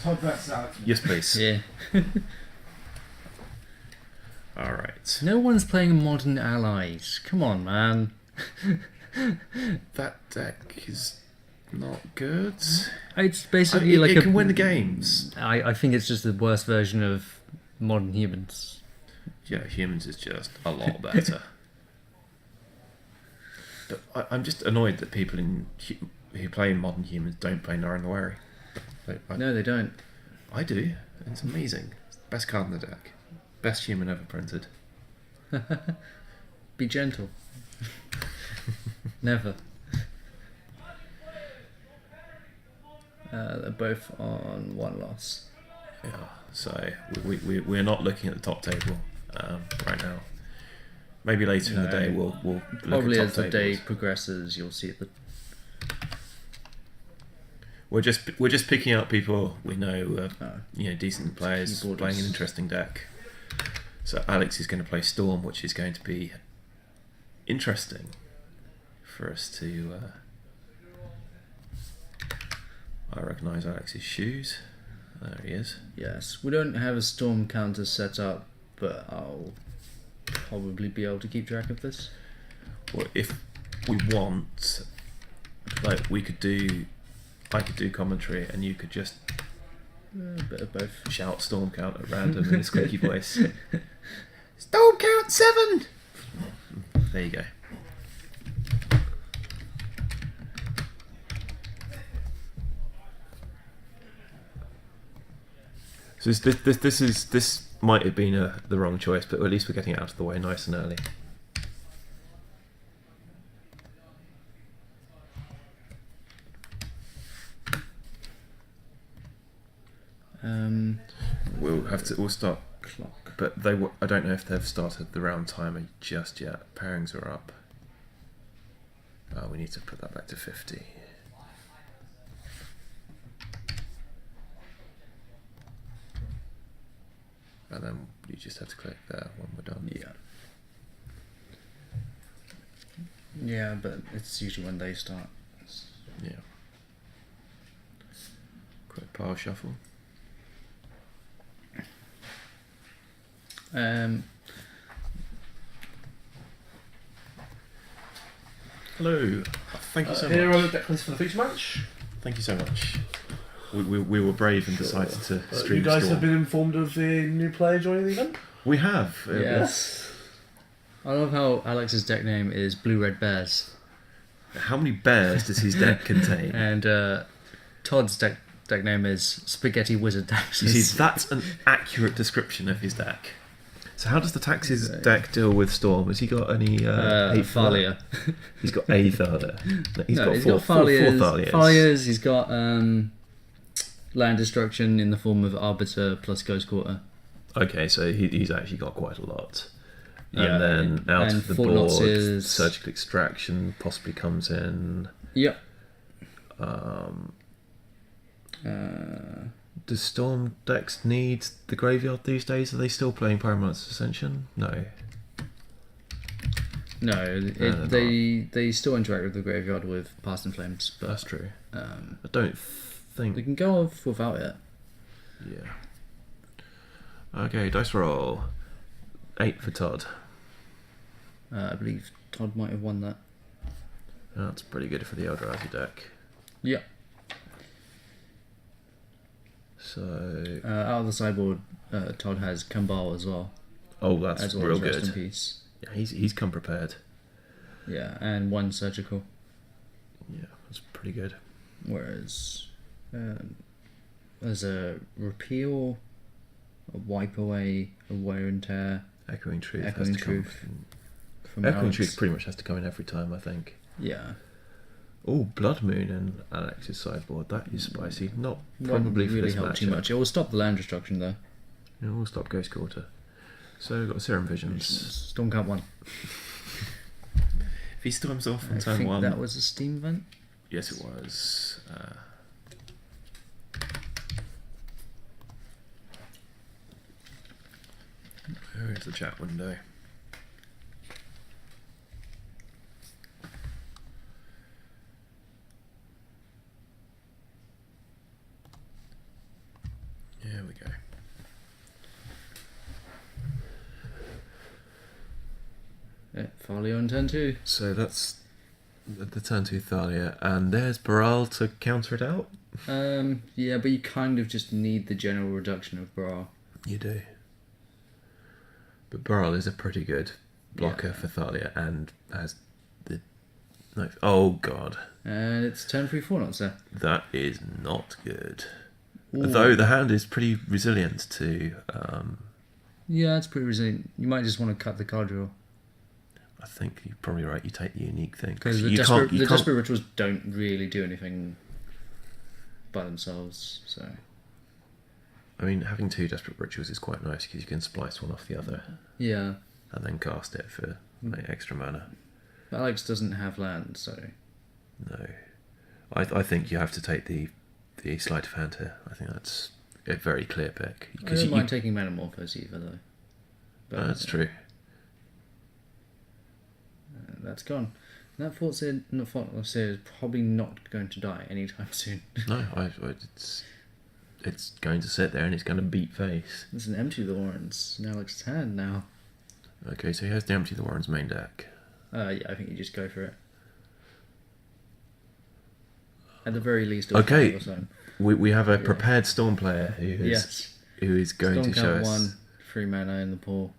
Tod versus Alex. Yes, please. Yeah. All right. No one's playing Modern Allies. Come on, man. That deck is not good. It's basically like it can win the games. I think it's just the worst version of Modern Humans. Yeah, Humans is just a lot better. But I'm just annoyed that people who play in Modern Humans don't play Nara Noiri. No, they don't. I do. It's amazing. It's the best card in the deck. Best human ever printed. Be gentle. Never. They're both on 1 loss. Yeah, so we're not looking at the top table right now. Maybe later in the day we'll Probably look at as top the tables. day progresses, you'll see the. We're just picking out people we know, decent players Keyboarders. playing an interesting deck. So Alex is going to play Storm, which is going to be interesting for us to. I recognise Alex's shoes. There he is. Yes, we don't have a storm counter set up, but I'll probably be able to keep track of this. Well, if we want, like, I could do commentary, and you could just A bit of both. shout Storm Count at random in a squeaky voice. Storm Count 7. There you go. So this might have been the wrong choice, but at least we're getting it out of the way nice and early. We'll start Clock. but I don't know if they've started the round timer just yet. Pairings are up. We need to put that back to 50. And then you just have to click there when we're done. Yeah. Yeah, but it's usually when they start. Yeah. Quick pile shuffle. Hello. Thank you so Here much. are the deck lists for the feature match. Thank you so much. We were brave and decided to stream You guys Storm. have been informed of the new player joining the event? We have. Yes. I love how Alex's deck name is Blue Red Bears. How many bears does his deck contain? And Todd's deck name is Spaghetti Wizard Taxes. You see, that's an accurate description of his deck. So how does the Taxes deck deal with Storm? Has he got any... Thalia. He's got a Thalia. No, he's got he's four got Thalias. Thalias. Thalias, he's got land destruction in the form of Arbiter plus Ghost Quarter. Okay, so he's actually got quite a lot. Yeah, And then out and of the Fort board, Knox is- Surgical Extraction possibly comes in. Yep. Does Storm decks need the graveyard these days? Are they still playing Pyromancer's Ascension? No. No, they're they still interact with the graveyard with Past in Flames, but That's true. I don't think... they can go off without it. Yeah. Okay, dice roll. 8 for Tod. I believe Todd might have won that. That's pretty good for the Eldrazi deck. Yeah. So... Out of the sideboard, Todd has Kambal as well. Oh, that's As well real as Rest in good. Peace. Yeah, he's come prepared. Yeah, and 1 surgical. Yeah, that's pretty good. Whereas there's a repeal, a wipe away, a wear and tear, Echoing Truth Echoing has to come. Truth from Echoing Alex. Truth pretty much has to come in every time, I think. Yeah. Oh, Blood Moon and Alex's sideboard. That is spicy. Not Won't probably for really this help match. too much. It will stop the land destruction though. Yeah, we'll stop Ghost Quarter. So we've got Serum Visions. Storm Count 1. If he storms off on I turn think 1... that was a Steam event. Yes, it was. Where is the chat window? There we go. Yeah, Thalia on turn 2. So that's the turn 2 Thalia, and there's Baral to counter it out. Yeah, but you kind of just need the general reduction of Bra. You do. But Baral is a pretty good blocker Yeah. for Thalia, and has the knife. Oh god, And it's turn 3 4 sir. that is not good. Ooh. Though the hand is pretty resilient to. Yeah, it's pretty resilient. You might just want to cut the card draw. I think you're probably right. You take the unique thing Because the Desperate Rituals don't really do anything by themselves, so... I mean, having 2 Desperate Rituals is quite nice because you can splice one off the other Yeah. and then cast it for like, extra mana. But Alex doesn't have land, so... No. I think you have to take the Sleight of Hand here. I think that's a very clear pick. I don't mind taking Metamorphose either, though. But, that's true. That's gone. That Fortseer is probably not going to die anytime soon. No, it's going to sit there and it's going to beat face. There's an Empty the Warrens in Alex's hand now. Okay, so he has to empty the Warren's main deck. Yeah, I think you just go for it. At the very least, Okay, or so. we have a prepared Storm player who is going Storm to show count us. 1, 3 mana in the pool.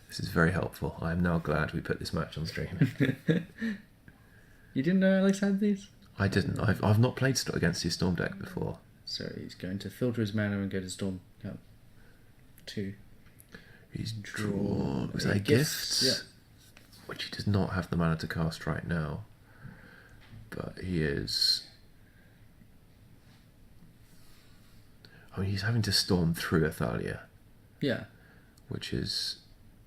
This is very helpful. I am now glad we put this match on stream. You didn't know Alex had these? I didn't. I've not played against his Storm deck before. So he's going to filter his mana and go to Storm count 2. He's drawn. Was that a gift? Yeah. Which he does not have the mana to cast right now. But he is. I mean, he's having to storm through Athalia, Yeah. which is.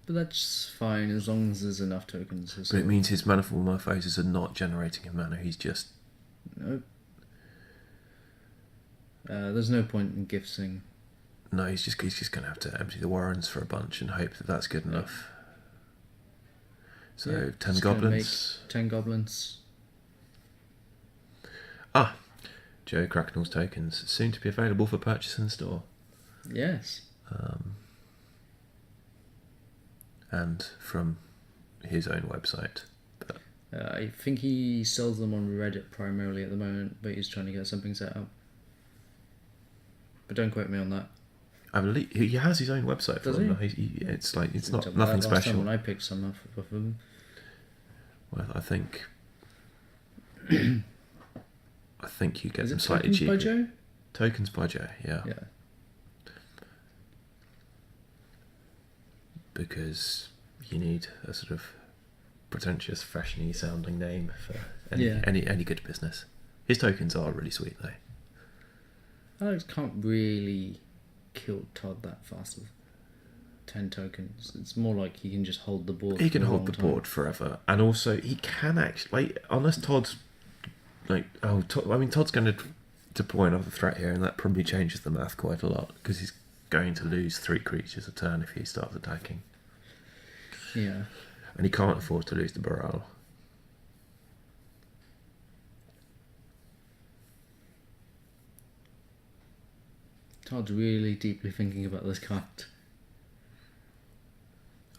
But that's fine as long as there's enough tokens. But it means his Manifold Morphoses are not generating him mana. He's just. Nope. There's no point in gifting. No, he's just going to have to empty the Warrens for a bunch and hope that that's good enough. So Yeah, 10 just gonna goblins. make 10 goblins. Ah, Joe Cracknell's tokens soon to be available for purchase in the store. Yes. And from his own website. But I think he sells them on Reddit primarily at the moment, but he's trying to get something set up. But don't quote me on that. I believe he has his own website for Does them. he? It's like it's not Talked nothing about that last time special. when I picked some off of him. Well, I think you get Is them it slightly Tokens cheaper. by Joe? Tokens by Joe, yeah. Yeah. Because you need a sort of pretentious, fashiony sounding name for Yeah. any good business. His tokens are really sweet though. Alex can't really kill Tod that fast with 10 tokens. It's more like he can just hold the board. He for can a hold long the time. board forever, and also he can actually, like, unless Todd's Todd's going to deploy another threat here, and that probably changes the math quite a lot because he's going to lose 3 creatures a turn if he starts attacking, Yeah. and he can't afford to lose the Baral. Todd's really deeply thinking about this card.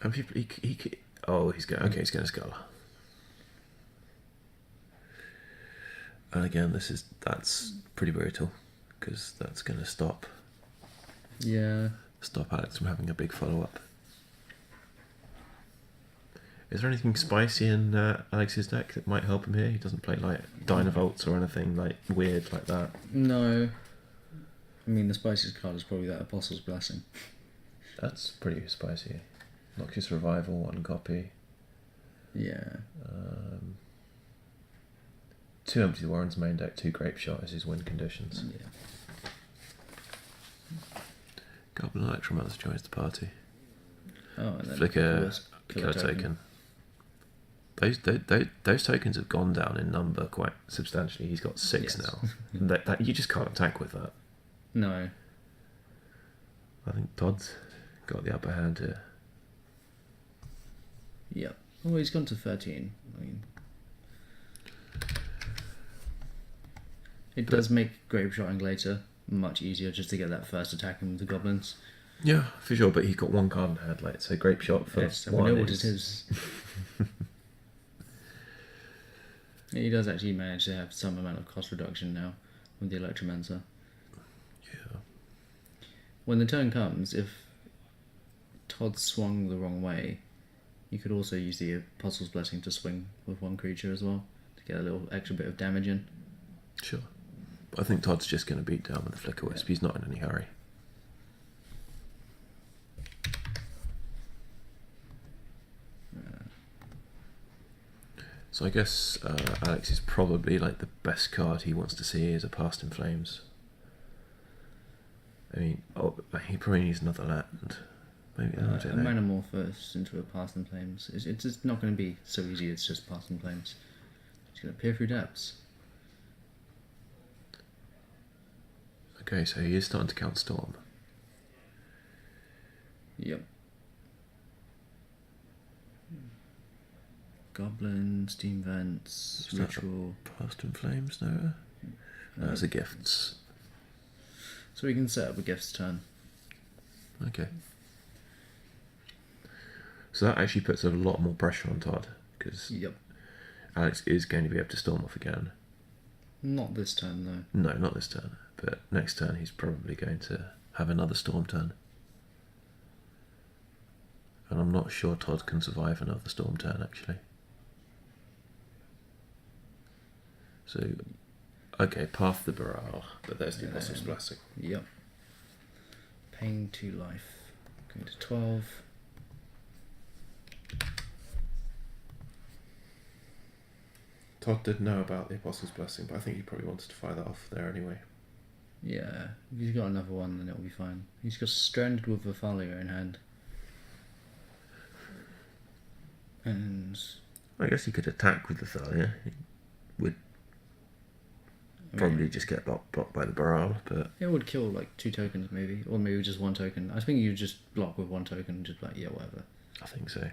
And people, he's going. Okay, he's going to Skull. And again, that's pretty brutal because that's going to stop Alex from having a big follow up. Is there anything spicy in Alex's deck that might help him here? He doesn't play like Dynavolts or anything like weird like that. No. I mean, the spiciest card is probably that Apostle's Blessing. That's pretty spicy. Noxious Revival, 1 copy. Yeah. 2 Empty the Warren's main deck, 2 Grape Shot as his win conditions. Yeah. Goblin Electromothers joins the party. Oh, and then Flicker, killer token. Those tokens have gone down in number quite substantially. He's got 6 Yes. now. That you just can't attack with that. No. I think Todd's got the upper hand here. Yep. Oh, he's gone to 13. I mean, it does make Grape Shotting later much easier just to get that first attack in with the goblins. Yeah, for sure. But he's got one card in hand, like so. Grape shot for Yes, and we one. know what it is. He does actually manage to have some amount of cost reduction now with the Electromancer. Yeah. When the turn comes, if Tod swung the wrong way, you could also use the Apostle's Blessing to swing with one creature as well to get a little extra bit of damage in. Sure. I think Todd's just going to beat down with the Flicker Wisp. He's not in any hurry. So I guess Alex is probably like the best card he wants to see is a Past in Flames. I mean, he probably needs another land. Maybe I A don't know. Manamorphose into a Past in Flames. It's just not going to be so easy. It's just Past in Flames. It's going to peer through depths. Okay, so he is starting to count Storm. Yep. Goblin, Steam Vents, Is that Ritual. Past in Flames, no? Those are gifts. So we can set up a gifts turn. Okay. So that actually puts a lot more pressure on Todd because Yep. Alex is going to be able to storm off again. Not this turn though. No, not this turn. But next turn he's probably going to have another storm turn. And I'm not sure Todd can survive another storm turn actually. So, okay, Path the Baral, but there's the Apostle's Blessing. Yep. Paying 2 life. Going to 12. Todd did know about the Apostle's Blessing, but I think he probably wanted to fire that off there anyway. Yeah, if he's got another one, then it'll be fine. He's got Stranded with Vathalia in hand. And I guess he could attack with the Thalia. He would probably just get blocked by the Baral, but it would kill like 2 tokens maybe, or maybe just 1 token. I think you just block with 1 token and just like, yeah, whatever. I think so.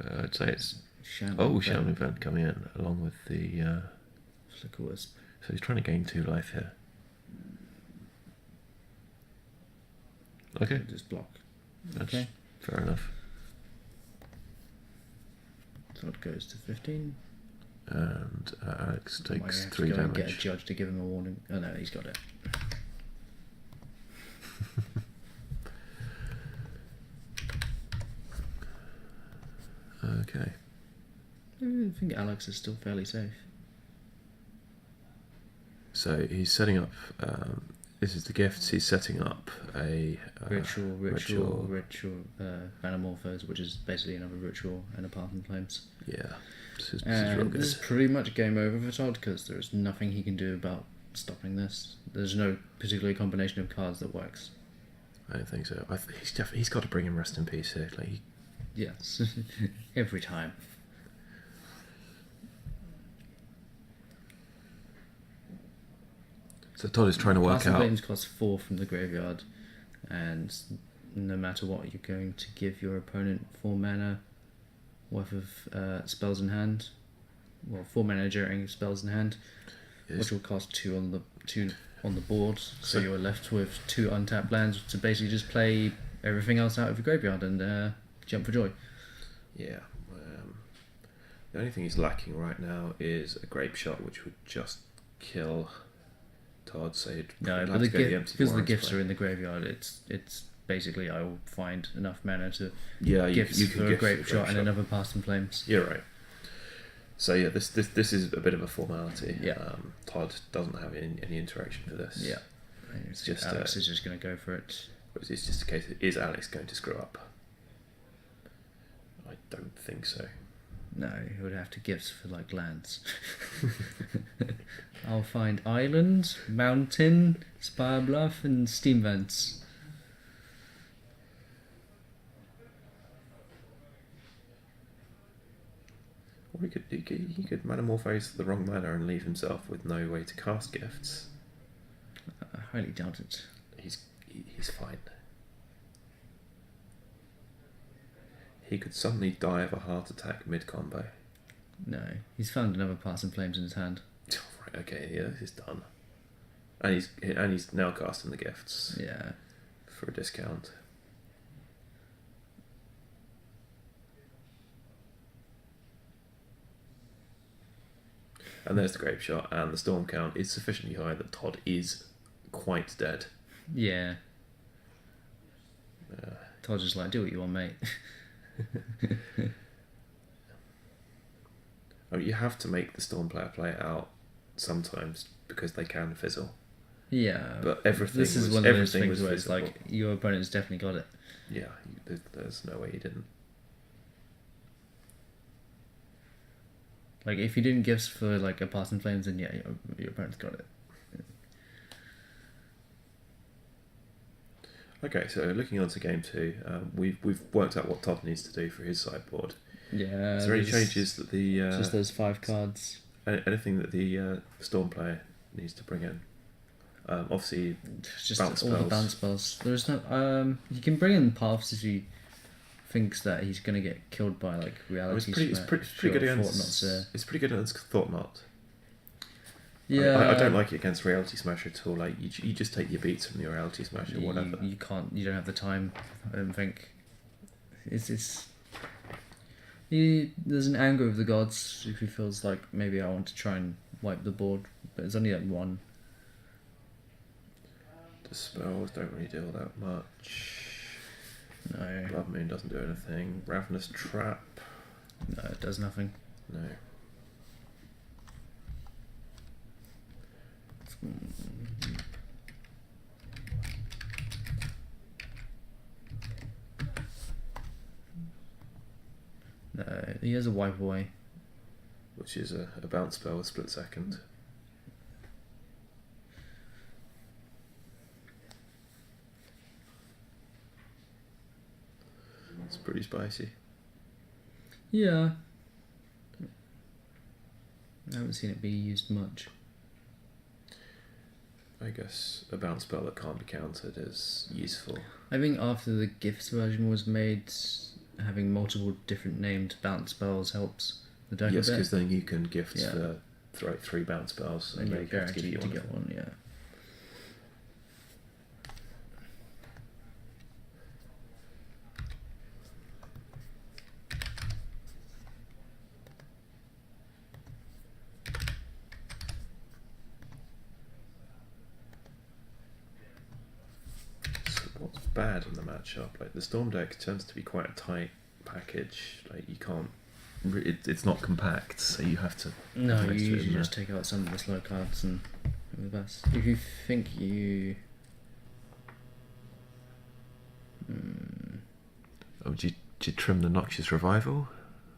I'd say it's Shaman Event coming in along with the Flicker Wisp. so he's trying to gain 2 life here. Okay, Just block. that's Okay. fair enough. So it goes to 15. And Alex Might takes have to 3 go and get a damage. judge to give him a warning. Oh no, he's got it. Okay. I think Alex is still fairly safe. So he's setting up. This is the gifts. He's setting up a Ritual, Manamorphose, which is basically another ritual and a Path in Flames. Yeah, this is real And good. this is pretty much game over for Todd because there's nothing he can do about stopping this. There's no particular combination of cards that works. I don't think so. He's got to bring him Rest in Peace here. Like, Yes, every time. so Todd is trying to work Path in out. Flames costs 4 from the graveyard, and no matter what, you're going to give your opponent 4 mana worth of spells in hand. Well, 4 mana during spells in hand, which will cost 2 on the board. So you're left with 2 untapped lands to basically just play everything else out of your graveyard and jump for joy. Yeah. The only thing he's lacking right now is a Grape Shot, which would just kill Todd. So he'd No, have but to go the empty because the Warrens gifts play. are in the graveyard, it's basically I will find enough mana to Yeah, gifts you for can a gift Grape Shot and Shot. another Past in Flames. You're right. So yeah, this is a bit of a formality. Yeah. Todd doesn't have any interaction for this. Yeah, It's just Alex is just going to go for it. It's just a case of, is Alex going to screw up? I don't think so. No, he would have to gifts for like lands. I'll find island, mountain, spire bluff, and steam vents. Or he could Manamorphose the wrong mana and leave himself with no way to cast gifts. I highly doubt it. He's fine. He could suddenly die of a heart attack mid-combo. No, he's found another Past in Flames in his hand. Right, okay, yeah, this is done. And he's now casting the gifts Yeah. for a discount. And there's the grape shot, and the storm count is sufficiently high that Tod is quite dead. Yeah. Todd's just like, do what you want, mate. I mean, you have to make the storm player play it out sometimes because they can fizzle. Yeah. But everything This is was, one of those everything things was where it's visible. like, your opponent's definitely got it. Yeah, there's no way he didn't. Like, if you didn't gifts for, like, a Pass in Flames, then yeah, your opponent's got it. Okay, so looking on to game 2, we've worked out what Tod needs to do for his sideboard. Yeah. Is there any there's changes that the just those 5 cards. anything that the storm player needs to bring in? Obviously, It's just bounce all the spells. bounce spells. There's no. You can bring in Paths if he thinks that he's gonna get killed by like Oh, reality. it's pretty good against. Fortnight's, It's pretty good against Thought Knot. yeah. I don't like it against Reality Smasher at all. Like you just take your beats from your Reality Smasher, or whatever. You can't. You don't have the time. I don't think. It's. There's an anger of the gods if he feels like maybe I want to try and wipe the board, but it's only like one. The spells don't really deal that much. No, Blood Moon doesn't do anything. Ravenous Trap. no, it does nothing. No. No, he has a wipe away. Which is a bounce spell with split second. It's pretty spicy. Yeah. I haven't seen it be used much. I guess a bounce spell that can't be countered is useful. I think after the gifts version was made, having multiple different named bounce spells helps the deck Yes, a bit. because then you can gift Yeah. the three bounce spells And and you're they have to give guaranteed you to one. get one, yeah. So what's bad in the matchup? Like the Storm deck tends to be quite a tight package. Like you can't. It's not compact, so you have to. No, have you most of it in usually there. just take out some of the slow cards and hope the best. If you think you... Oh, do you trim the Noxious Revival?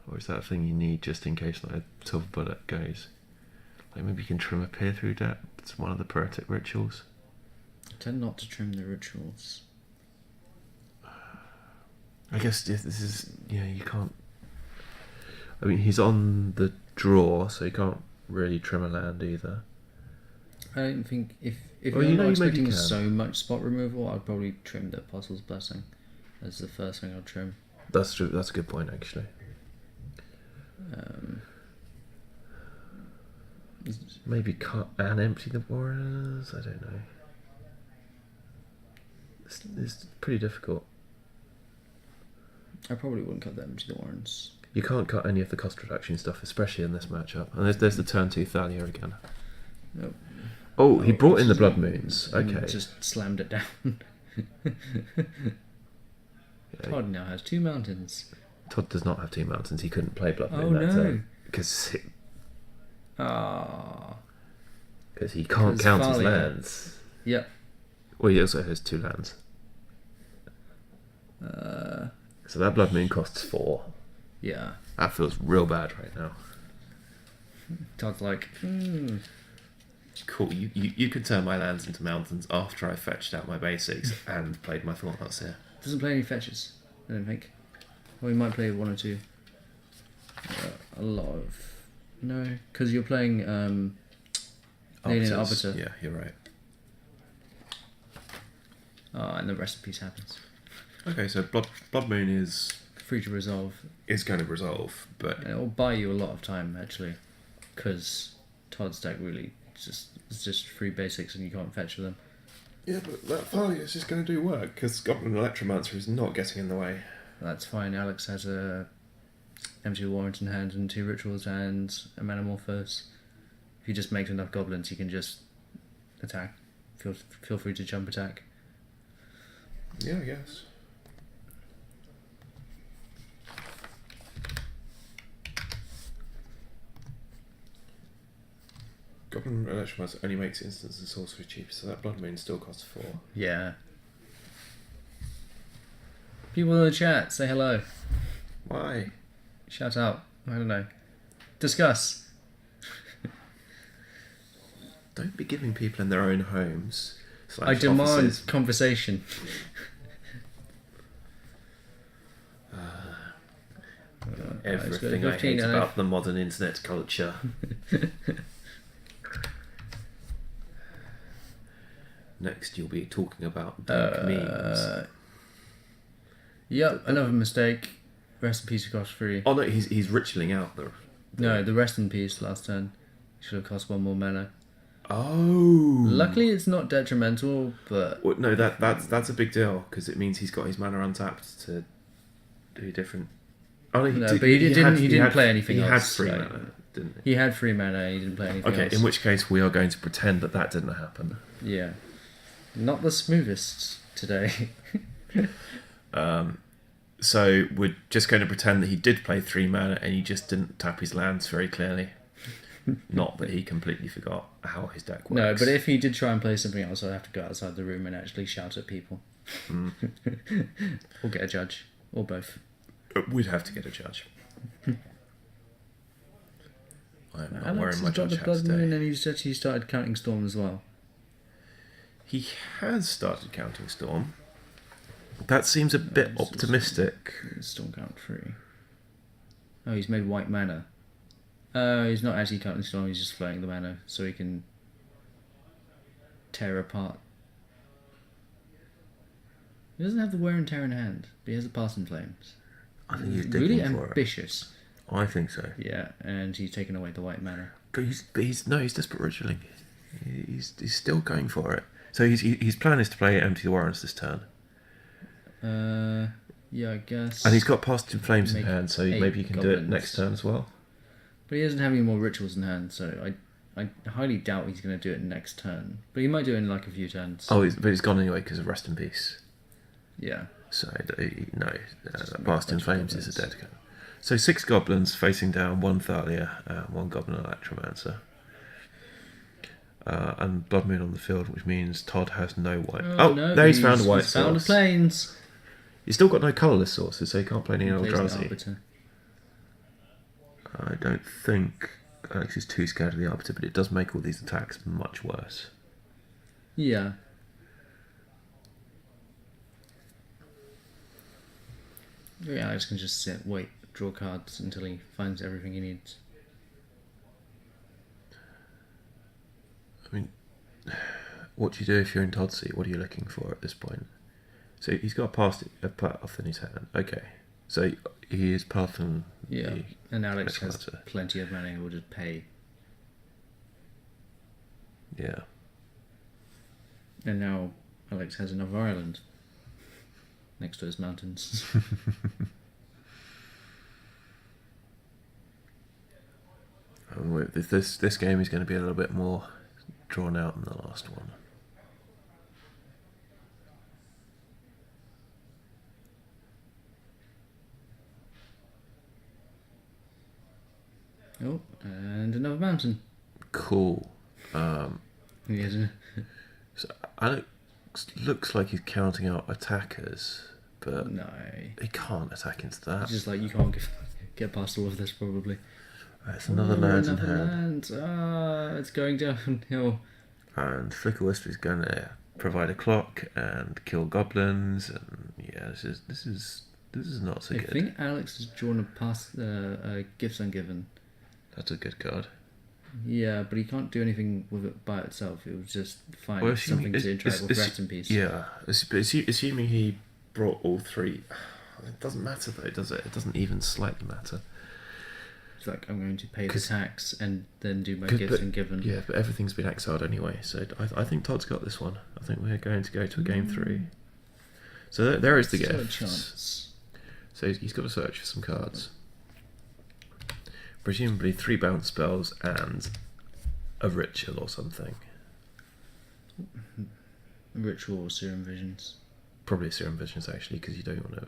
Or is that a thing you need just in case like, a Silver Bullet goes? Like maybe you can trim a Peer Through Depth. It's one of the Poetic Rituals. tend not to trim the rituals. I guess this is... Yeah, you can't... I mean, he's on the draw, so you can't really trim a land either. I don't think... If Well, you're you know not you maybe expecting can. so much spot removal, I'd probably trim the Apostle's Blessing as the first thing I'd trim. That's true. That's a good point, actually. Maybe cut and empty the Warriors? I don't know. It's pretty difficult. I probably wouldn't cut them to the Warrens. You can't cut any of the cost reduction stuff, especially in this matchup. And there's the turn 2 Thalia again. Nope. Oh, he Oh, brought in the just- Blood Moons. and Okay. Just slammed it down. Yeah, Tod now has 2 mountains. Tod does not have 2 mountains. He couldn't play Blood Oh, Moon that no. turn. Because Ah. he can't 'Cause count his Thalia- lands. Yep. Well, he also has 2 lands. So that Blood Moon costs 4. Yeah. That feels real bad right now. Tod's like, Cool, you could turn my lands into mountains after I fetched out my basics and played my Thought Knots here. doesn't play any fetches, I don't think. Well, he might play 1 or 2. A lot of... No, because you're playing Alien Arbiters. Arbiter. Yeah, you're right. And the recipe happens. Okay, so Blood Moon is Free to resolve. going to resolve, but And it will buy you a lot of time, actually. Because Todd's deck really It's just 3 basics and you can't fetch with them. Yeah, but that Thalia is just going to do work, because Goblin Electromancer is not getting in the way. That's fine. Alex has a Empty the Warrant in hand and 2 rituals and a Manamorphose. If he just makes enough goblins, he can just attack. Feel free to jump attack. Yeah, I guess. Goblin Electromancer only makes instants and sorcery cheaper, so that Blood Moon still costs 4. Yeah. People in the chat, say hello. Why? Shout out. I don't know. Discuss. Don't be giving people in their own homes. I demand offices. conversation. Everything I hate about the modern internet culture. Next, you'll be talking about dank memes. Yep, another mistake. Rest in peace, it cost 3. Oh no, he's ritualing out the. No, the rest in peace last turn. Should have cost 1 more mana. Oh. Luckily, it's not detrimental, but Well, no, that's a big deal because it means he's got his mana untapped to do different. Oh no, but he didn't play anything he else. He had 3 so mana, didn't he? He had 3 mana. He didn't play anything else. Okay, in which case we are going to pretend that didn't happen. Yeah, not the smoothest today. So we're just going to pretend that he did play 3 mana and he just didn't tap his lands very clearly. Not that he completely forgot how his deck works. No, but if he did try and play something else, I'd have to go outside the room and actually shout at people. Or get a judge. Or both. We'd have to get a judge. I'm not Alex wearing has my got the judge hat Blood Moon today. and he's actually started counting Storm as well. He has started counting Storm. That seems a bit optimistic. Storm count 3. Oh, he's made white mana. Oh, he's not actually counting Storm, he's just floating the mana so he can tear apart. He doesn't have the Wear and Tear in hand, but he has the Pass in Flames. I think he's digging really for ambitious. it. I think so. Yeah, and he's taken away the white mana. But he's desperate ritualing. He's still going for it. So his plan is to play Empty the Warrants this turn. Yeah, I guess. And he's got Past in Flames in Make hand, so 8 maybe he can do it goblins. next turn as well. But he doesn't have any more rituals in hand, so I highly doubt he's going to do it next turn. But he might do it in like a few turns. Oh, but he's gone anyway because of Rest in Peace. Yeah. So Past in bunch of Flames is a goblins. dead card. So 6 goblins facing down 1 Thalia and 1 Goblin Electromancer. And Blood Moon on the field, which means Tod has no white. Oh no, there he's found a white he's found a source. plains. He's still got no colourless sources, so he can't play any Plays an Eldrazi. Arbiter. I don't think Alex is too scared of the Arbiter, but it does make all these attacks much worse. Yeah. Maybe Alex can just sit, wait, draw cards until he finds everything he needs. I mean, what do you do if you're in Todd's seat? What are you looking for at this point? So he's got a path in his hand. Okay. So he is pathing. Yeah. And Alex has Necromancer. plenty of money in order to pay. Yeah. And now Alex has another island next to his mountains. This game is going to be a little bit more drawn out than the last one. Oh, and another mountain. Cool. He has So Alex looks like he's counting out attackers, but no. he can't attack into that. It's just like you can't get past all of this probably. That's another land in another hand. land. Ah, it's going downhill. And Flicker Whisper is going to provide a clock and kill goblins, and yeah, this is not so I good. think Alex has drawn a Gifts Ungiven. That's a good card. Yeah, but he can't do anything with it by itself. It was just find Well, something to interact with Rest in Peace. Yeah, assuming he brought all 3. It doesn't matter though, does it? It doesn't even slightly matter. It's like, I'm going to pay the 'Cause- tax and then do my 'cause- gifts but- and given. Yeah, but everything's been exiled anyway, so I think Todd's got this one. I think we're going to go to a game 3. So there is the Still a gift. chance. So he's got to search for some cards. Presumably 3 bounce spells and a ritual or something. Ritual or Serum Visions. Probably Serum Visions actually, because you don't want to.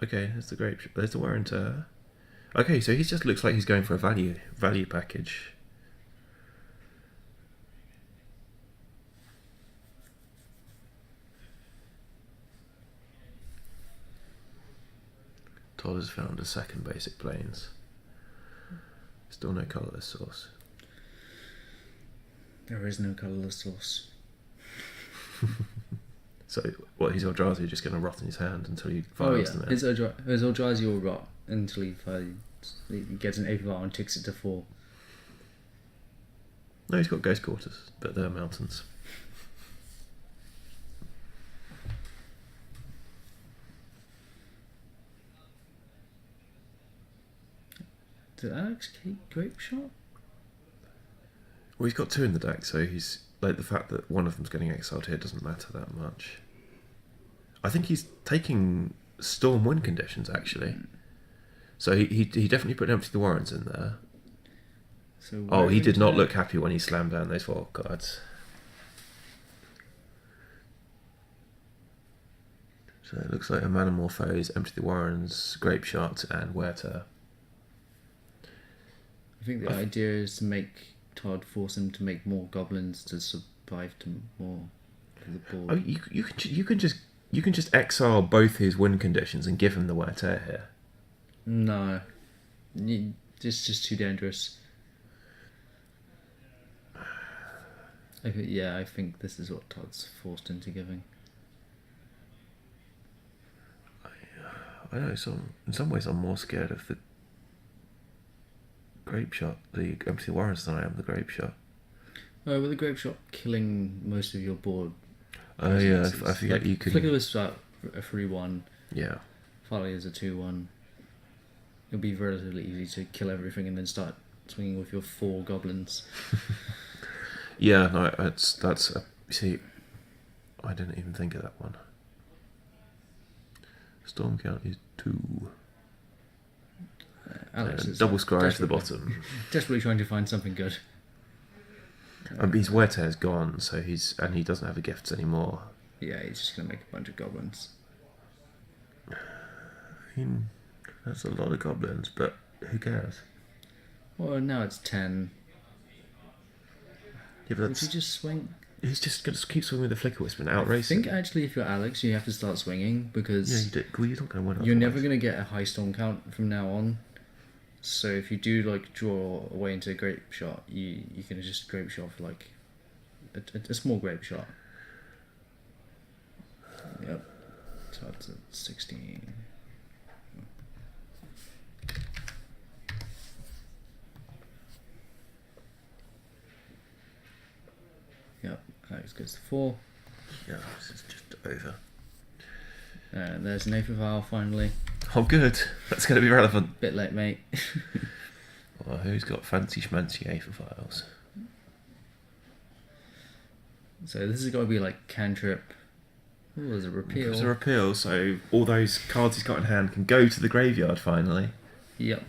Okay, there's the grape. There's the wear and tear. Okay, so he just looks like he's going for a value package. Todd has found a second basic planes. Still no colourless source. There is no colourless source. So what? His Eldrazi just going to rot in his hand until he Oh fires yeah, them in. his Eldrazi will rot until he gets an Aether and ticks it to 4. No, he's got Ghost Quarters, but they're mountains. Did Alex keep Grape Shot? Well, he's got 2 in the deck, so he's like the fact that one of them's getting exiled here doesn't matter that much. I think he's taking Storm win conditions actually. So he definitely put Empty the Warrens in there. So Oh, he did not that? look happy when he slammed down those 4 cards. So it looks like a Manamorphose, Empty the Warrens, Grape Shot, and Wear Tear. I think the idea is to make Todd force him to make more goblins to survive to more to the board. Oh, you can just exile both his win conditions and give him the Wear Tear here. No, it's just too dangerous. I think this is what Todd's forced into giving. I know. In some ways, I'm more scared of the Grape Shot, the Empty Warrens, than I am the Grape Shot. Oh, with the Grape Shot killing most of your board. Oh yeah, It's I forget you can. Flicker the Wisp a 3/1. Yeah. Folly is a 2/1. It'll be relatively easy to kill everything and then start swinging with your 4 goblins. Yeah, no, that's see, I didn't even think of that one. Storm count is 2. Alex is Double scry to the desperately- bottom. Desperately trying to find something good. His Wear Tear's gone, so he doesn't have the gifts anymore. Yeah, he's just going to make a bunch of goblins. I mean, that's a lot of goblins, but who cares? Well, now it's 10. Yeah, but Would you just swing? he's just going to keep swinging with the Flicker Wisp and out I racing. think actually if you're Alex, you have to start swinging because Yeah, you did. Well, you're not going to win. you're never otherwise. going to get a high storm count from now on. So if you do like draw away into a grape shot, you can just grape shot for like a small grape shot. Yep. So that's at 16. Yep. Alex goes to 4. Yeah, this is just over. And there's an Aether Vial finally. Oh, good. That's going to be relevant. Bit late, mate. Well, who's got fancy schmancy Aether Vials? So this is got to be like cantrip. Oh, there's a repeal. There's a repeal, so all those cards he's got in hand can go to the graveyard finally. Yep.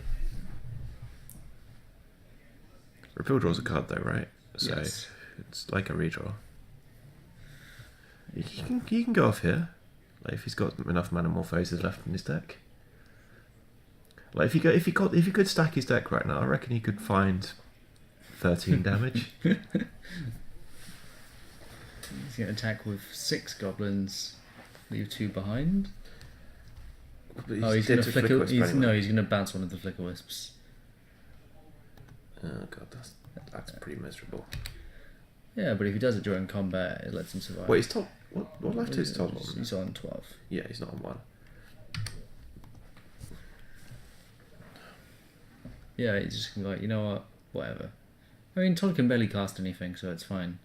Repeal draws a card though, right? So Yes. it's like a redraw. He can go off here, like if he's got enough Manamorphoses left in his deck. Like if he could stack his deck right now, I reckon he could find 13 damage. He's going to attack with 6 goblins, leave 2 behind. But Oh, he's dead going to to flicker. Wisp He's anyway. going to bounce one of the Flicker Wisps. Oh god, that's pretty miserable. Yeah, but if he does it during combat, it lets him survive. Wait, is Todd what left is Todd on? He's on 12. Yeah, he's not on 1. Yeah, he's just gonna be like, you know what, whatever. I mean, Todd can barely cast anything, so it's fine.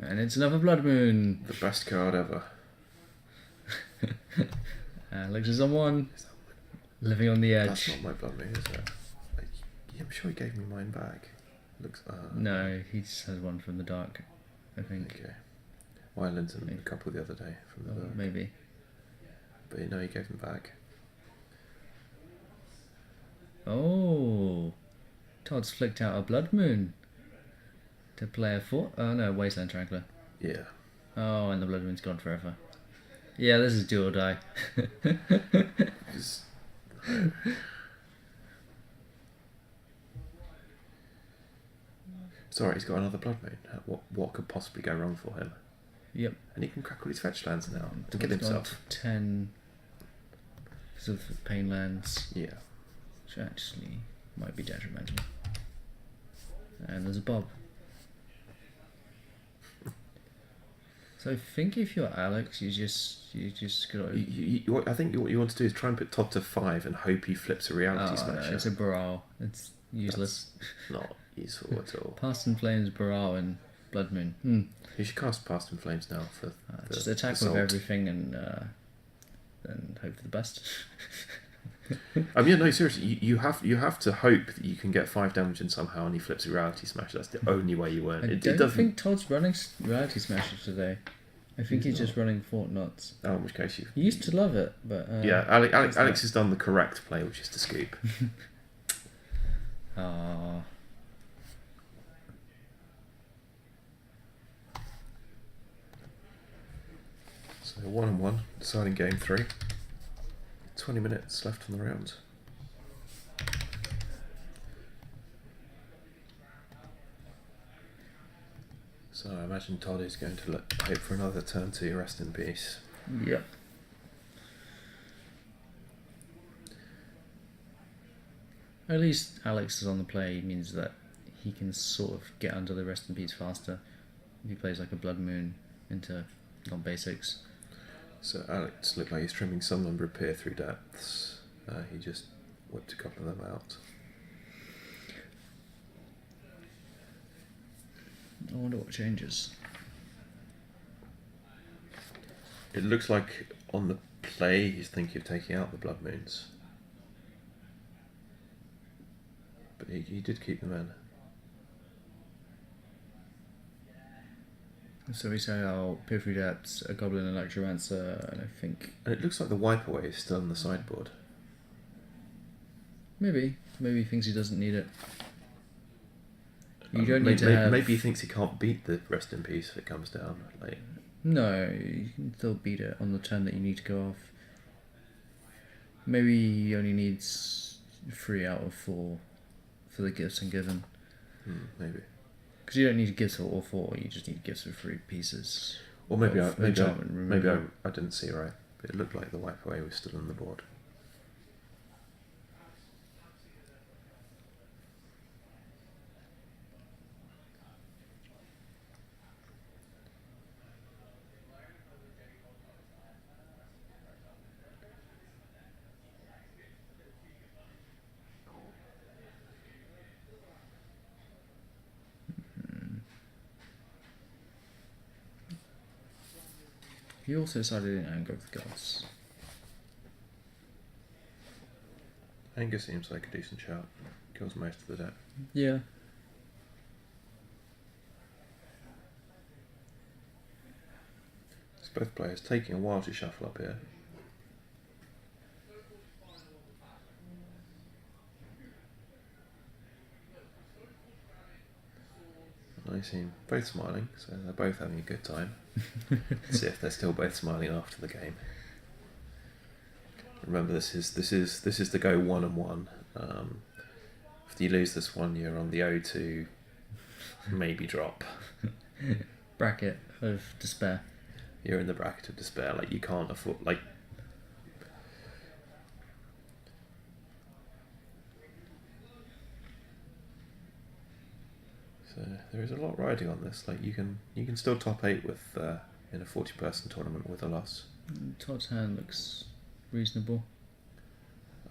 And it's another Blood Moon. The best card ever. Alex is on 1. Living on the edge. That's not my Blood Moon, is it? Yeah, I'm sure he gave me mine back. Looks. No, he just has one from the dark, I think. Okay. Well, I lent him a couple the other day from the dark. Maybe. But no, he gave them back. Oh, Todd's flicked out a Blood Moon to play a Wasteland Trankler. Yeah. Oh, and the Blood Moon's gone forever. Yeah, this is do or die. Just- Sorry, he's got another Blood Moon. What could possibly go wrong for him? Yep. And he can crack all his fetch lands now and Todd's kill gone himself. to 10 because of the pain lands, Yeah. which actually might be detrimental. And there's a Bob. So I think if you're Alex, you just gotta. I think what you want to do is try and put Tod to 5 and hope he flips a reality No, smasher. it's a Baral. It's useless. Not useful at all. Past in Flames, Baral, and Blood Moon. You should cast Past in Flames now for the Just attack assault. with everything and hope for the best. Yeah, no, seriously, you have to hope that you can get 5 damage and somehow and he flips a reality smash. That's the only way you win. I It don't doesn't. think Todd's running Reality Smasher today. I think he's just running Fort Knots. Oh, in which case you. He used to love it, but Yeah, Alex has done the correct play, which is to scoop. Ah. So 1-1, deciding game 3. 20 minutes left on the round. So I imagine Tod is going to hope for another turn 2, rest in peace. Yep. At least Alex is on the play means that he can sort of get under the rest in peace faster if he plays like a Blood Moon into non-basics. So Alex looked like he's trimming some number of peer through depths. He just whipped a couple of them out. I wonder what changes. It looks like on the play he's thinking of taking out the Blood Moons. But he did keep them in. So we say our Periphery Depths, a Goblin Electromancer, and I think... And it looks like the wipe away is still on the sideboard. Maybe he thinks he doesn't need it. You don't need to have... Maybe he thinks he can't beat the rest in peace if it comes down. Like, No, you can still beat it on the turn that you need to go off. Maybe he only needs 3 out of 4 for the gifts and given. maybe. Because you don't need gifts for all 4, you just need gifts for 3 pieces. Or maybe I enchantment didn't see right. But it looked like the wipe away was still on the board. He also decided in Anger of the Gods. Anger seems like a decent shout. Kills most of the deck. Yeah. It's both players taking a while to shuffle up here. I seem both smiling, so they're both having a good time. Let's see if they're still both smiling after the game. Remember, this is the go 1-1. If you lose this one, you're on the 0-2, maybe drop. Bracket of despair. You're in the bracket of despair. Like, you can't afford, like. So there is a lot riding on this. Like, you can still top 8 with in a 40-person tournament with a loss. Todd's hand looks reasonable.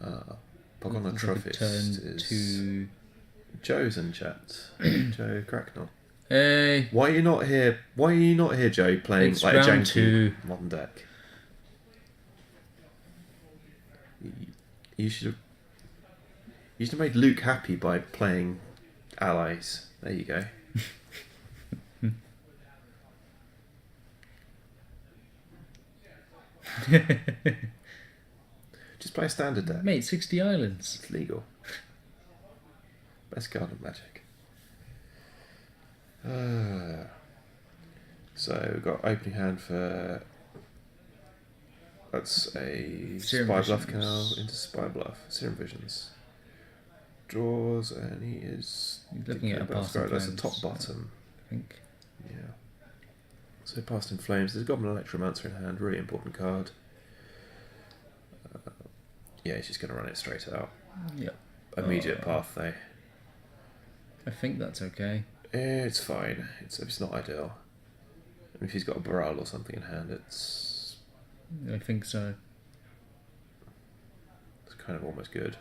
Pog on the Looks like a Trophist turn is to... Joe's in chat. Joe Cracknell. Hey, Why are you not here? Why are you not here, Joe? Playing It's like a round janky 2. modern deck. You should have. You should have made Luke happy by playing allies. There you go. Just play a standard deck. mate, 60 islands. It's legal. Best card of Magic. So we've got opening hand for. That's a Serum Spy Bluff Visions. canal into Spy Bluff. Serum Visions. Draws, and he is. He's looking at a That's Past in That's the Flames, top bottom. I think. Yeah. So Past in Flames. There's Goblin Electromancer in hand. Really important card. Yeah, he's just going to run it straight out. Yep. Immediate path, though. I think that's okay. It's fine. It's not ideal. And if he's got a Baral or something in hand, it's I think so. kind of almost good.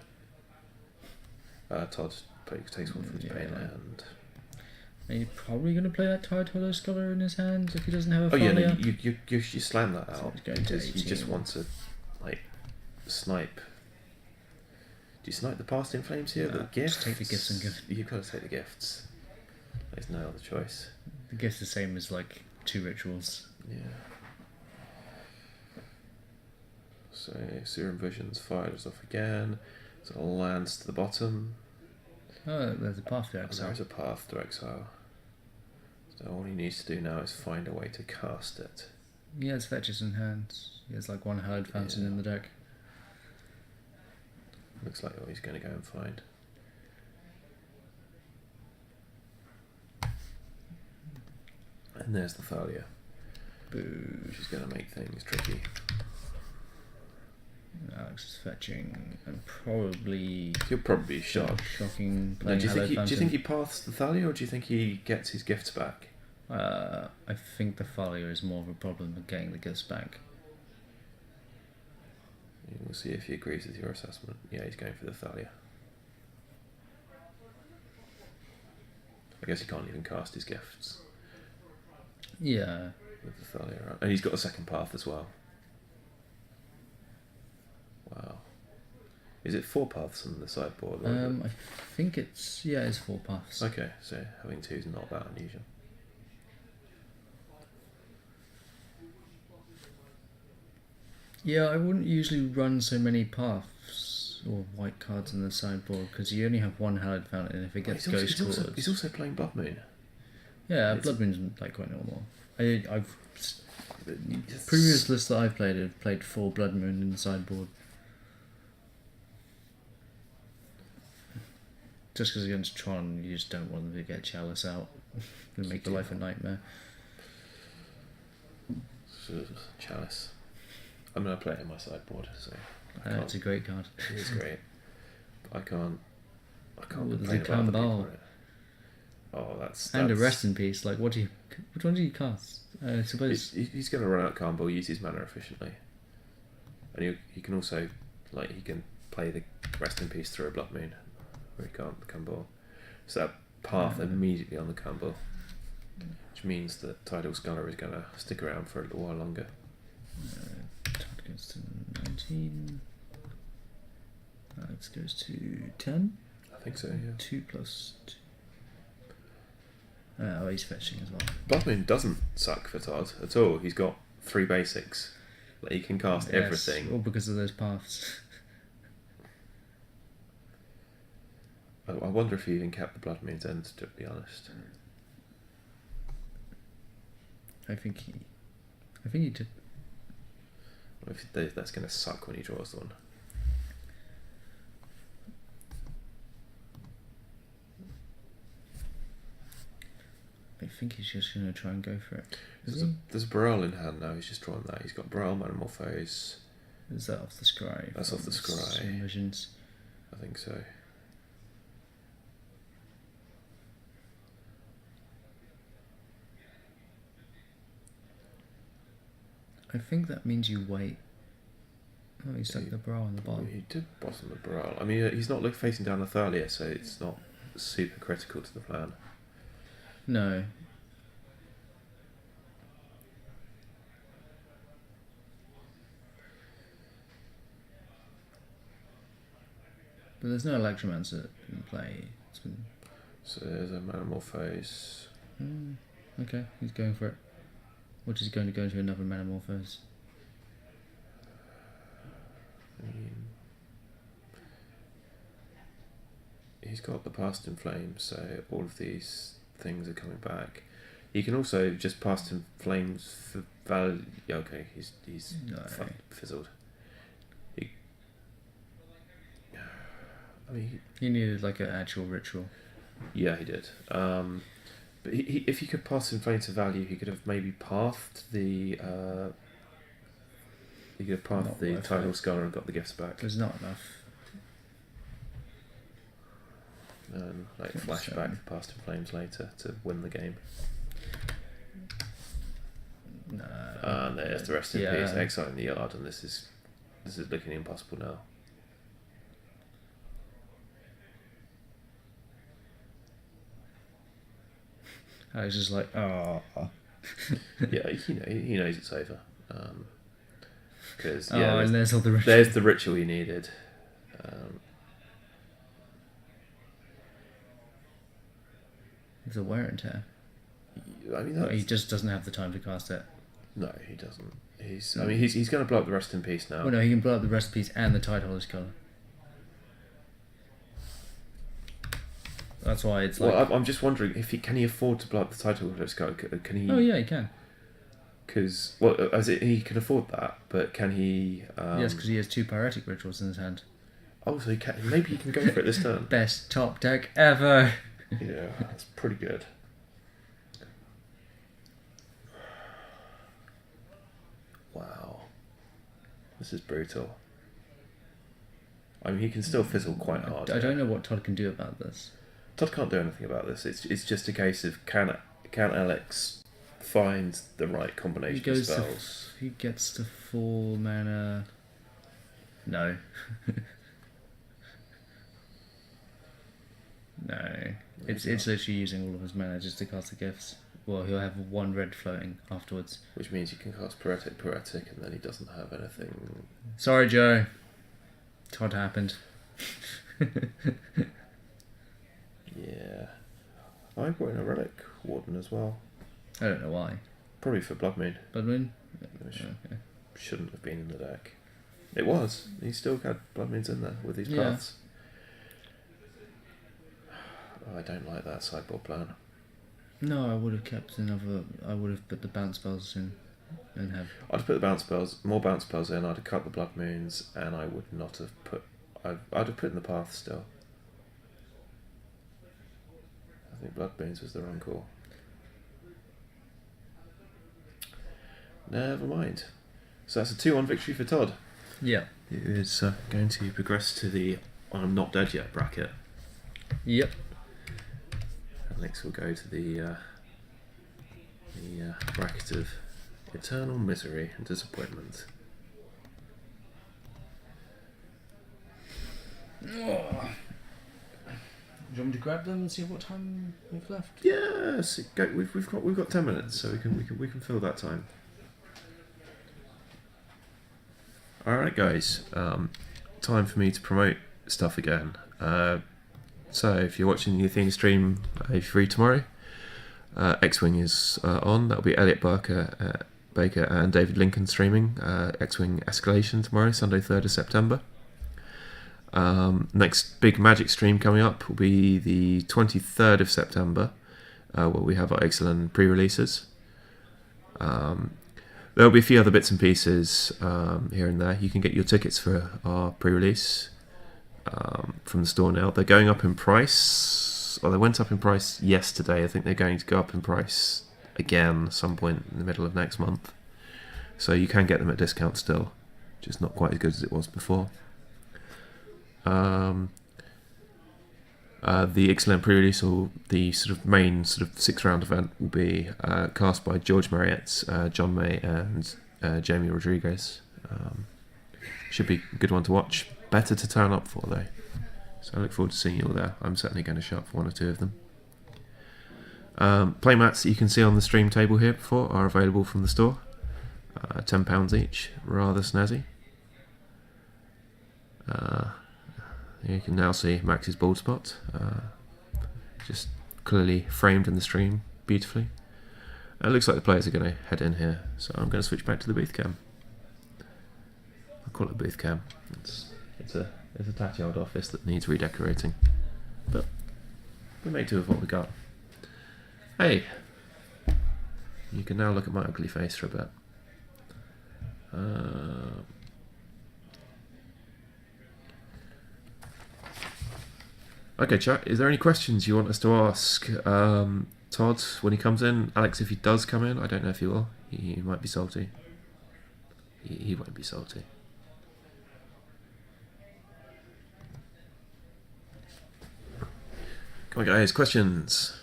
Tod takes one from his main hand. Are you probably going to play that Tide Hollow Scholar in his hand if he doesn't have a Oh yeah, no, Thalia? you slam that So out it's going to because you just 18. want to like snipe. Do you snipe the Past in Flames here? No, The gifts? just take the gifts and give. You've got to take the gifts. There's no other choice. The gift's the same as like 2 rituals. Yeah. So Serum Visions fires off again. So it lands to the bottom. Oh, there's a path there. And there is a path to exile. So all he needs to do now is find a way to cast it. He has fetches in hand. He has like 1 hard fountain in the deck. Looks like what he's going to go and find. And there's the Thalia, Boo. which is going to make things tricky. Alex is fetching and probably He'll probably be shocked. shocking No, playing do you Hallowed think Fountain. do you think he paths the Thalia, or do you think he gets his gifts back? I think the Thalia is more of a problem than getting the gifts back. We'll see if he agrees with your assessment. Yeah, he's going for the Thalia. I guess he can't even cast his gifts Yeah. with the Thalia around. And he's got a second path as well. Wow. Is it 4 paths on the sideboard? Or I think it's 4 paths. okay, so having 2 is not that unusual. Yeah, I wouldn't usually run so many paths or white cards in the sideboard because you only have 1 Hallowed Fountain, and if it gets Ghost Chords... He's also playing Blood Moon. Yeah, It's- Blood Moon's like quite normal. I've previous lists that I've played 4 Blood Moon in the sideboard. Just because against Tron, you just don't want them to get Chalice out and make your life a nightmare. Chalice. I'm going to play it in my sideboard, so I It's a great card. It is great. But I can't Oh, complain there's a about other people Cambal. on it. Oh, that's And a Rest in Peace. Like, which one do you cast? I suppose. He's going to run out Cambal, use his mana efficiently, and he can also he can play the Rest in Peace through a Blood Moon, where he can't the Cambal. So that path immediately on the Cambal, which means that Tidal Scholar is going to stick around for a little while longer. Todd goes to 19. Alex goes to 10. I think so, yeah. 2 plus 2. Oh, he's fetching as well. Blood Moon doesn't suck for Todd at all. He's got 3 basics. Like, he can cast everything. All because of those paths. I wonder if he even kept the Blood Moon's end, to be honest. I think he did. If that's going to suck when he draws one. I think he's just going to try and go for it. There's a Baral in hand now. He's just drawn that. He's got Baral, Metamorphose. Is that off the scry? That's off the scry. Visions. I think so. I think that means you wait. Oh, he stuck the bra on the bottom. He did bottom the Baral. I mean, he's not facing down a Thalia, so it's not super critical to the plan. No. But there's no Electromancer in play. It's been... So there's a Manamorphose. Okay, he's going for it. Which is going to go into another Manamorphose. I mean, he's got the Past in Flames, so all of these things are coming back. He can also just Past in Flames for value. Yeah, okay, he's No. fizzled. I mean, He needed like an actual ritual. yeah, he did. But if he could pass in Flame to value, he could have maybe pathed the. He could have pathed Not the worth Tidal it. Scholar and got the gifts back. There's not enough. And like Okay, flashback so- Past in Flames later to win the game. No. And there's the rest in Yeah. peace. Exile in the yard, and this is looking impossible now. I was just like, oh. Yeah, he knows it's over. Because Oh, and there's all the ritual. there's the ritual he needed. It's a wear and tear. I mean, But he that's, just doesn't have the time to cast it. no, he doesn't. I mean, he's going to blow up the rest in peace now. Well, no, he can blow up the recipes and the Tidal Scholar. That's why it's like. Well, I'm just wondering if can he afford to blow up the title of Scholar? Can he? Oh yeah, he can. Because he can afford that, but can he? Yes, because he has 2 Pyretic Rituals in his hand. Oh, so maybe he can go for it this turn. Best top deck ever. Yeah, that's pretty good. Wow, this is brutal. I mean, he can still fizzle quite hard. I don't know what Todd can do about this. Todd can't do anything about this. It's just a case of can Alex find the right He combination of goes to. spells? He gets to 4 mana. No. No. It's literally using all of his mana just to cast the gifts. Well, he'll have 1 red floating afterwards. Which means you can cast Poetic, and then he doesn't have anything. Sorry, Joe. Todd happened. Yeah. I brought in a Relic Warden as well. I don't know why. Probably for Blood Moon. Blood Moon? Which Okay. shouldn't have been in the deck. It was. He still had Blood Moons in there with these Yeah. paths. Oh, I don't like that sideboard plan. No, I would have kept another. I would have put the bounce spells in and have. I'd have put the more bounce spells in, I'd have cut the Blood Moons, and I would not have put... I'd have put in the path still. I think Blood Moons was the wrong call. Never mind. So that's a 2-1 victory for Todd. Yeah. He is going to progress to the I'm Not Dead Yet bracket. Yep. And next we'll go to the bracket of eternal misery and disappointment. Do you want me to grab them and see what time we've left? Yes, go, we've got 10 minutes, so we can fill that time. All right, guys. Time for me to promote stuff again. So if you're watching the Athena stream, if you're free tomorrow, X-Wing is on. That'll be Elliot Baker and David Lincoln streaming X-Wing Escalation tomorrow, Sunday 3rd of September. Next big Magic stream coming up will be the 23rd of September, where we have our excellent pre-releases. There'll be a few other bits and pieces here and there. You can get your tickets for our pre-release from the store now. They're going up in price. Well, they went up in price yesterday. I think they're going to go up in price again at some point in the middle of next month. So you can get them at discount still, just not quite as good as it was before. The excellent pre-release, or the sort of main sort of 6-round event, will be cast by George Marriott's John May and Jamie Rodriguez. Should be a good one to watch. Better to turn up for though. So I look forward to seeing you all there. I'm certainly going to show up for one or two of them. Playmats that you can see on the stream table here before are available from the store. £10 each, rather snazzy. You can now see Max's bald spot, just clearly framed in the stream beautifully. It looks like the players are going to head in here, so I'm going to switch back to the booth cam. I call it booth cam. It's a tatty old office that needs redecorating, but we make do with what we got. Hey, you can now look at my ugly face for a bit. Okay, chat, is there any questions you want us to ask Tod when he comes in? Alex, if he does come in, I don't know if he will. He might be salty. He won't be salty. Come on, guys, questions.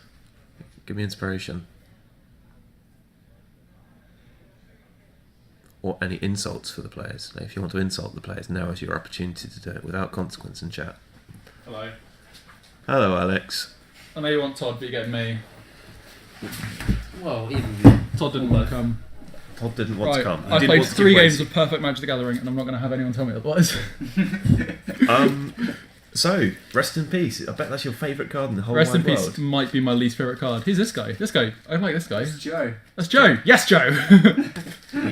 Give me inspiration. Or any insults for the players. Now, if you want to insult the players, now is your opportunity to do it without consequence in chat. Hello. Hello, Alex. I know you want Tod, but you get me. Well, even you. Tod didn't want to come. Tod didn't want to come. He I didn't played want to 3 give games way. of perfect Magic the Gathering, and I'm not going to have anyone tell me otherwise. So, rest in peace. I bet that's your favourite card in the whole Rest in wide peace world. might be my least favourite card. Who's this guy? This guy. I like this guy. It's Joe. That's Joe. Yes, Joe.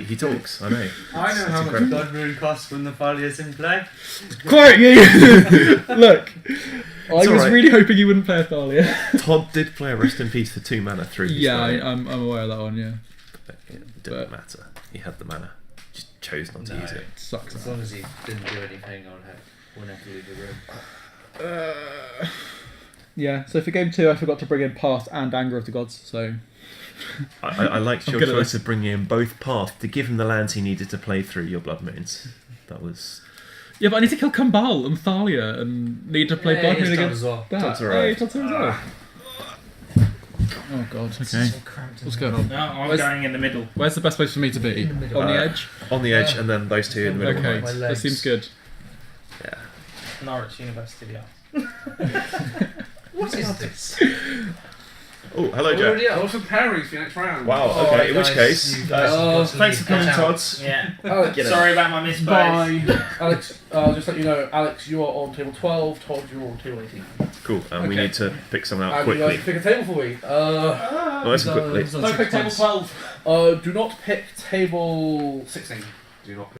He talks, I know. I know It's how much incredible. blood rune costs when the Folia's in play. Quiet you. Look, I was alright. really hoping you wouldn't play a Thalia. Todd did play a rest in peace for 2 mana through his Yeah, play. I'm aware of that one. Yeah, It didn't matter. He had the mana. Just chose not to use it. it sucks. As long as he didn't do anything, wouldn't have to leave the room. Yeah. So for game 2, I forgot to bring in Path and Anger of the Gods. So I liked your good at choice this. of bringing in both Path to give him the lands he needed to play through your Blood Moons. That was... yeah, but I need to kill Kumbal and Thalia and need to play Blood Moon he's done against as well. that. Todd's Hey, arrived. Todd's here as well. Oh god. Okay. What's going on? No, I'm Where's- going in the middle. Where's the best place for me to be? In the middle. On the edge? On the edge, and then those 2 in the middle. Okay, my that legs. seems good. Yeah. Norwich University, yeah. What is this? Oh, hello, Joe. Already out. What's the parries for the next round? Wow, okay, Alright, in which guys, case... you guys have got to thanks leave. for coming, Get out. Todd. Yeah. Alex, Get Sorry about my misplays. bye. Alex, just let you know, Alex, you are on table 12, Todd, you're on table 18. Cool, and we Okay. need to pick someone out And you quickly. guys pick a table for me. Nice and quickly. Don't pick table 12. Do not pick table 16. Do not pick